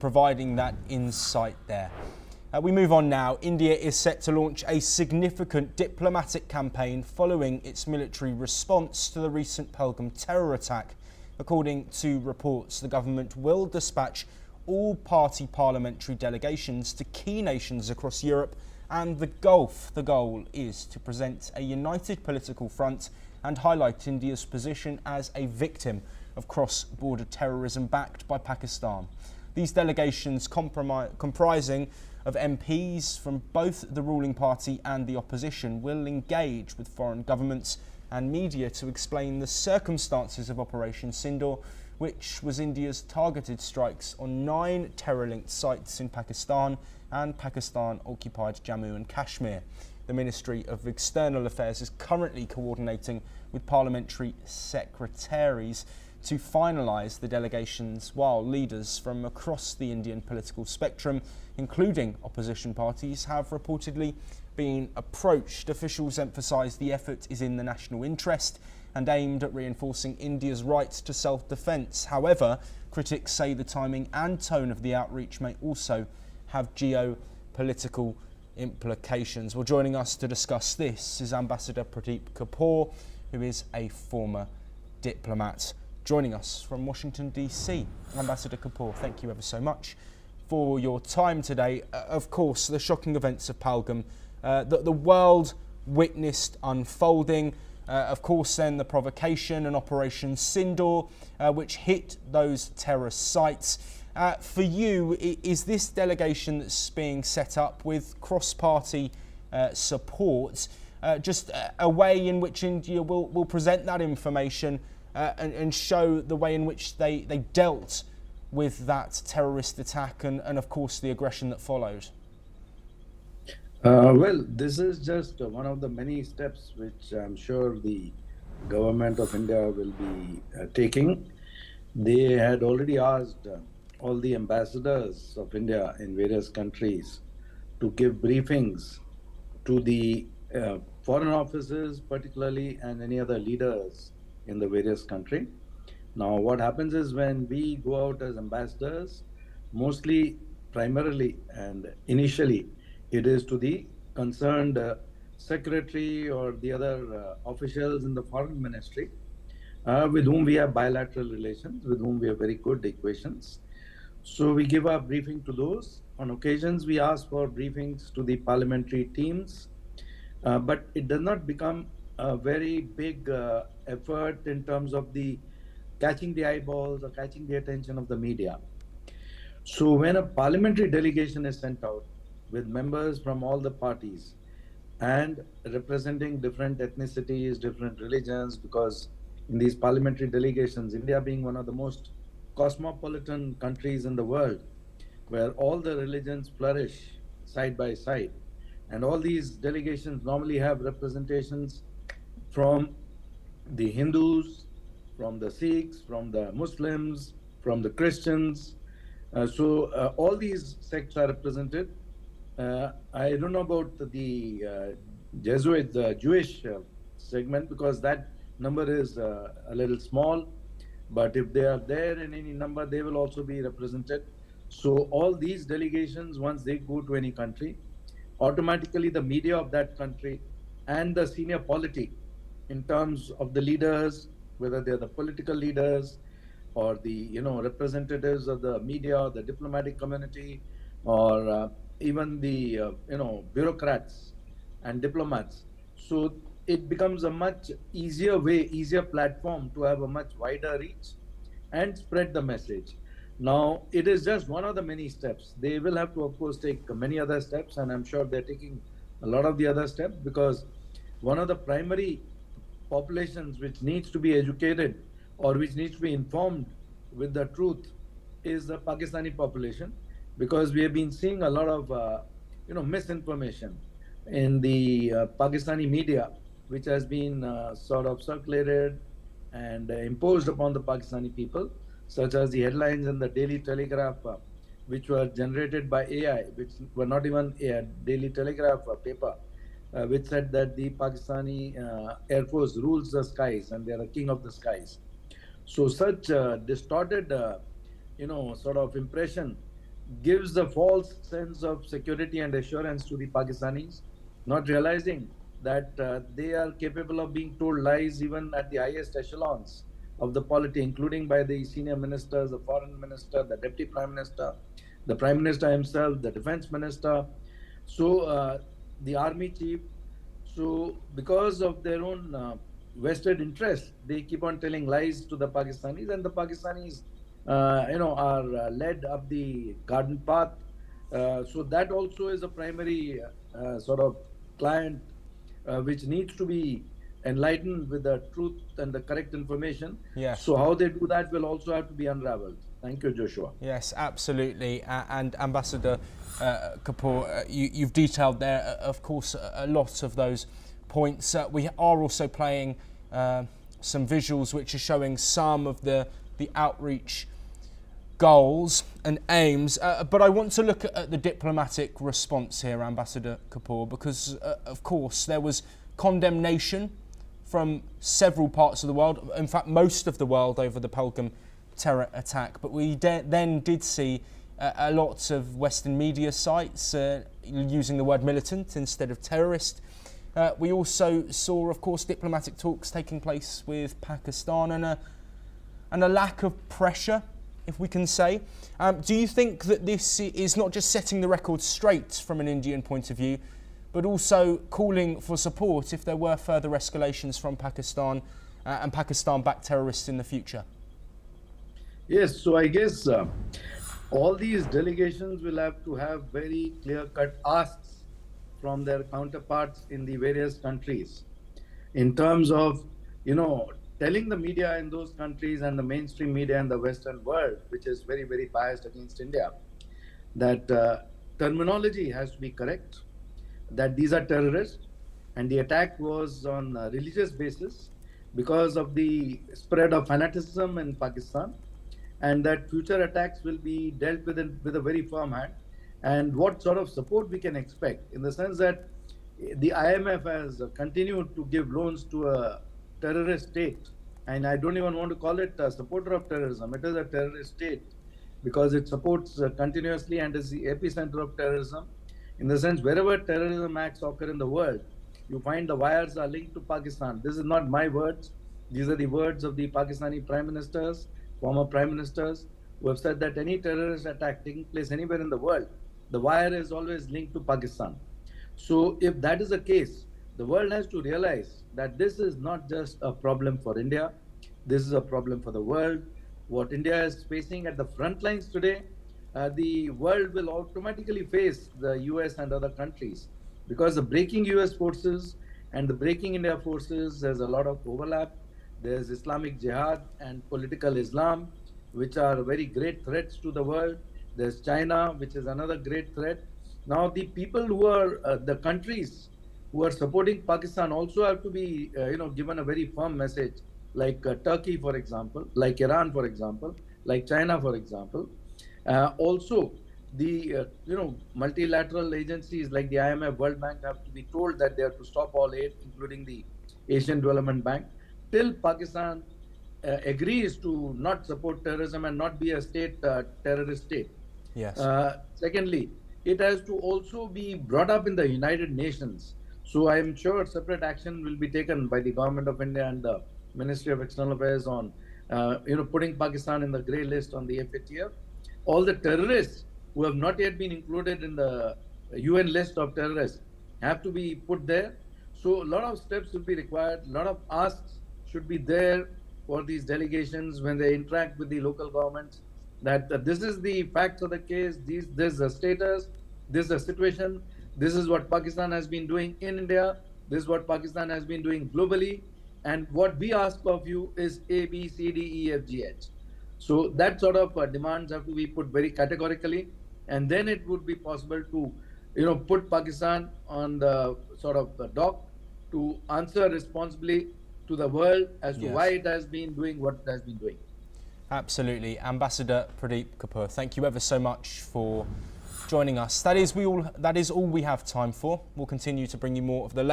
providing that insight there. We move on now. India is set to launch a significant diplomatic campaign following its military response to the recent Pahalgam terror attack. According to reports, the government will dispatch all-party parliamentary delegations to key nations across Europe and the Gulf. The goal is to present a united political front and highlight India's position as a victim of cross-border terrorism backed by Pakistan. These delegations, comprising of MPs from both the ruling party and the opposition, will engage with foreign governments and media to explain the circumstances of Operation Sindoor, which was India's targeted strikes on 9 terror-linked sites in Pakistan and Pakistan-occupied Jammu and Kashmir. The Ministry of External Affairs is currently coordinating with parliamentary secretaries to finalise the delegations, while leaders from across the Indian political spectrum, including opposition parties, have reportedly been approached. Officials emphasise the effort is in the national interest and aimed at reinforcing India's right to self-defence. However, critics say the timing and tone of the outreach may also have geopolitical implications. Well, joining us to discuss this is Ambassador Pradeep Kapoor, who is a former diplomat. Joining us from Washington, DC. Ambassador Kapoor, thank you ever so much for your time today. Of course, the shocking events of Pahalgam, the world witnessed unfolding. Of course, then the provocation and Operation Sindoor, which hit those terrorist sites. For you, is this delegation that's being set up with cross-party support just a way in which India will present that information and show the way in which they dealt with that terrorist attack and of course, the aggression that followed? Well, this is just one of the many steps which I'm sure the government of India will be taking. They had already asked all the ambassadors of India in various countries to give briefings to the foreign offices particularly, and any other leaders in the various country. Now, what happens is when we go out as ambassadors, mostly, primarily, and initially, it is to the concerned secretary or the other officials in the foreign ministry with whom we have bilateral relations, with whom we have very good equations. So we give a briefing to those. On occasions, we ask for briefings to the parliamentary teams, but it does not become a very big effort in terms of the catching the eyeballs or catching the attention of the media. So when a parliamentary delegation is sent out with members from all the parties and representing different ethnicities, different religions, because in these parliamentary delegations, India being one of the most cosmopolitan countries in the world, where all the religions flourish side by side, and all these delegations normally have representations from the Hindus, from the Sikhs, from the Muslims, from the Christians. So all these sects are represented. I don't know about the Jesuit, the Jewish segment, because that number is a little small. But if they are there in any number, they will also be represented. So all these delegations, once they go to any country, automatically the media of that country and the senior polity in terms of the leaders, whether they're the political leaders or the representatives of the media, the diplomatic community, or even the bureaucrats and diplomats. So it becomes a much easier way, easier platform to have a much wider reach and spread the message. Now, it is just one of the many steps. They will have to, of course, take many other steps, and I'm sure they're taking a lot of the other steps, because one of the primary populations which needs to be educated or which needs to be informed with the truth is the Pakistani population, because we have been seeing a lot of misinformation in the Pakistani media, which has been sort of circulated and imposed upon the Pakistani people, such as the headlines in the Daily Telegraph, which were generated by AI, which were not even a Daily Telegraph paper, which said that the Pakistani Air Force rules the skies and they are the king of the skies. So such distorted, sort of impression gives a false sense of security and assurance to the Pakistanis, not realizing that they are capable of being told lies even at the highest echelons of the polity, including by the senior ministers, the foreign minister, the deputy prime minister, the prime minister himself, the defense minister, so the army chief. So because of their own vested interest, they keep on telling lies to the Pakistanis, and the Pakistanis, are led up the garden path. So that also is a primary sort of client which needs to be enlightened with the truth and the correct information. Yes. So how they do that will also have to be unraveled. Thank you, Joshua. Yes, absolutely. And Ambassador Kapoor, you've detailed there, of course, a lot of those points. We are also playing some visuals which are showing some of the outreach goals and aims. But I want to look at the diplomatic response here, Ambassador Kapoor, because, of course, there was condemnation from several parts of the world, in fact, most of the world, over the Pahalgam terror attack. But we then did see a lot of Western media sites using the word militant instead of terrorist. We also saw, of course, diplomatic talks taking place with Pakistan and a lack of pressure, if we can say. Do you think that this is not just setting the record straight from an Indian point of view, but also calling for support if there were further escalations from Pakistan and Pakistan-backed terrorists in the future? Yes, so I guess all these delegations will have to have very clear-cut asks from their counterparts in the various countries in terms of, telling the media in those countries and the mainstream media in the Western world, which is very, very biased against India, that terminology has to be correct, that these are terrorists, and the attack was on a religious basis because of the spread of fanaticism in Pakistan, and that future attacks will be dealt with with a very firm hand, and what sort of support we can expect, in the sense that the IMF has continued to give loans to a terrorist state, and I don't even want to call it a supporter of terrorism. It is a terrorist state because it supports continuously and is the epicenter of terrorism. In the sense, wherever terrorism acts occur in the world, you find the wires are linked to Pakistan. This is not my words. These are the words of the Pakistani prime ministers, former prime ministers, who have said that any terrorist attack taking place anywhere in the world, the wire is always linked to Pakistan. So if that is the case, the world has to realize that this is not just a problem for India. This is a problem for the world. What India is facing at the front lines today, the world will automatically face the US and other countries, because the breaking US forces and the breaking India forces, there's a lot of overlap. There's Islamic Jihad and political Islam, which are very great threats to the world. There's China, which is another great threat. Now, the people who are, the countries who are supporting Pakistan also have to be, given a very firm message, like Turkey, for example, like Iran, for example, like China, for example. Also, the multilateral agencies like the IMF, World Bank have to be told that they have to stop all aid, including the Asian Development Bank, till Pakistan agrees to not support terrorism and not be a terrorist state. Yes. Secondly, it has to also be brought up in the United Nations. So I am sure separate action will be taken by the Government of India and the Ministry of External Affairs on, putting Pakistan in the grey list on the FATF. All the terrorists who have not yet been included in the UN list of terrorists have to be put there. So a lot of steps will be required. A lot of asks should be there for these delegations when they interact with the local governments, that this is the facts of the case, this is the status, this is the situation, this is what Pakistan has been doing in India, this is what Pakistan has been doing globally, and what we ask of you is A, B, C, D, E, F, G, H. So that sort of demands have to be put very categorically, and then it would be possible to, put Pakistan on the sort of the dock to answer responsibly to the world as to why it has been doing what it has been doing. Absolutely. Ambassador Pradeep Kapoor, thank you ever so much for joining us. That is all we have time for. We'll continue to bring you more of the latest